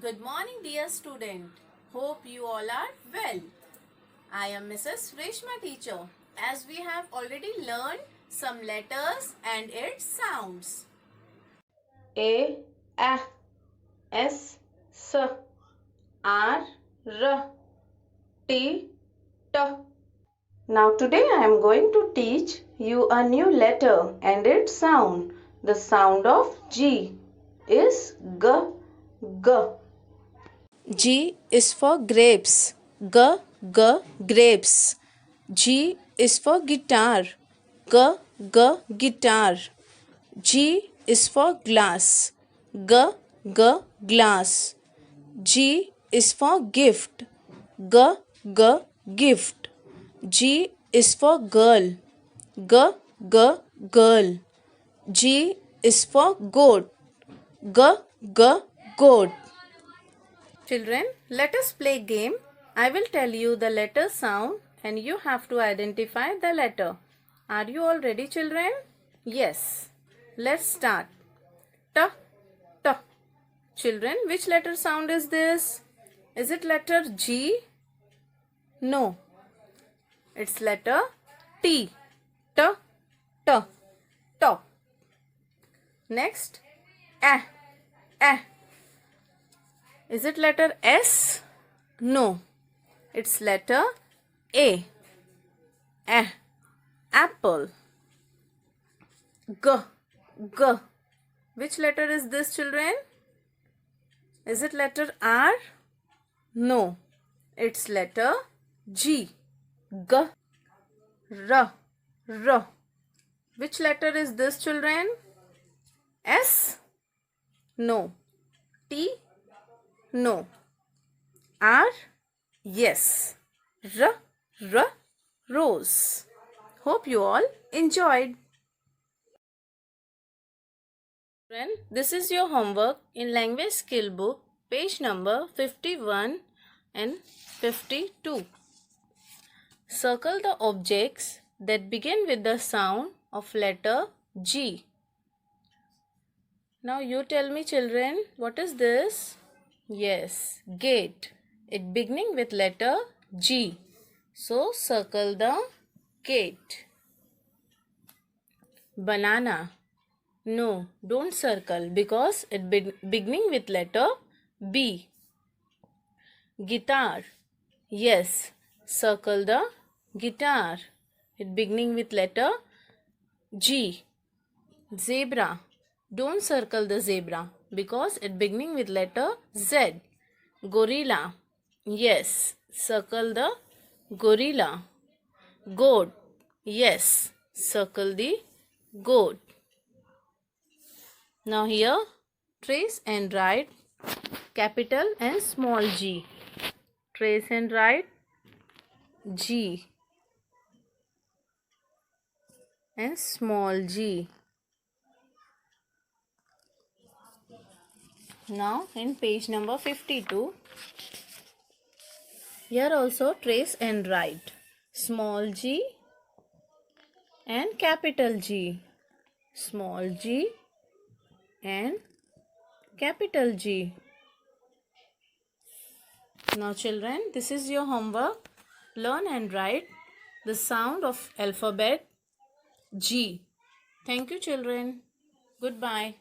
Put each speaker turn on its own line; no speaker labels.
Good morning, dear student. Hope you all are well. I am Mrs. Reshma teacher. As we have already learned some letters and its sounds.
A, S, R, T, T. Now today I am going to teach you a new letter and its sound. The sound of G is G, G.
G is for grapes. G, grapes. G is for guitar. G, guitar. G is for glass. G, glass. G is for gift. G, gift. G is for girl. G, girl. G is for goat. G, goat. Children, let us play game. I will tell you the letter sound and you have to identify the letter. Are you all ready, children? Yes. Let's start. T, T. Children, which letter sound is this? Is it letter G? No. It's letter T. T, T. Top. Next, A. Is it letter S? No. It's letter A. Apple. G. Which letter is this, children? Is it letter R? No. It's letter G. G. R. Which letter is this, children? S? No. T? No. R? Yes. R. Rose. Hope you all enjoyed. This is your homework in language skill book, page number 51 and 52. Circle the objects that begin with the sound of letter G. Now you tell me, children, what is this? Yes, gate. It beginning with letter G. So circle the gate. Banana. No, don't circle because it beginning with letter B. Guitar. Yes, circle the guitar. It beginning with letter G. Zebra. Don't circle the zebra because it beginning with letter Z. Gorilla. Yes, circle the gorilla. Goat. Yes, circle the goat. Now here, trace and write capital and small g. Trace and write G and small g. Now in page number 52, here also trace and write small g and capital G. Small g and capital G. Now children, this is your homework. Learn and write the sound of alphabet G. Thank you, children. Goodbye.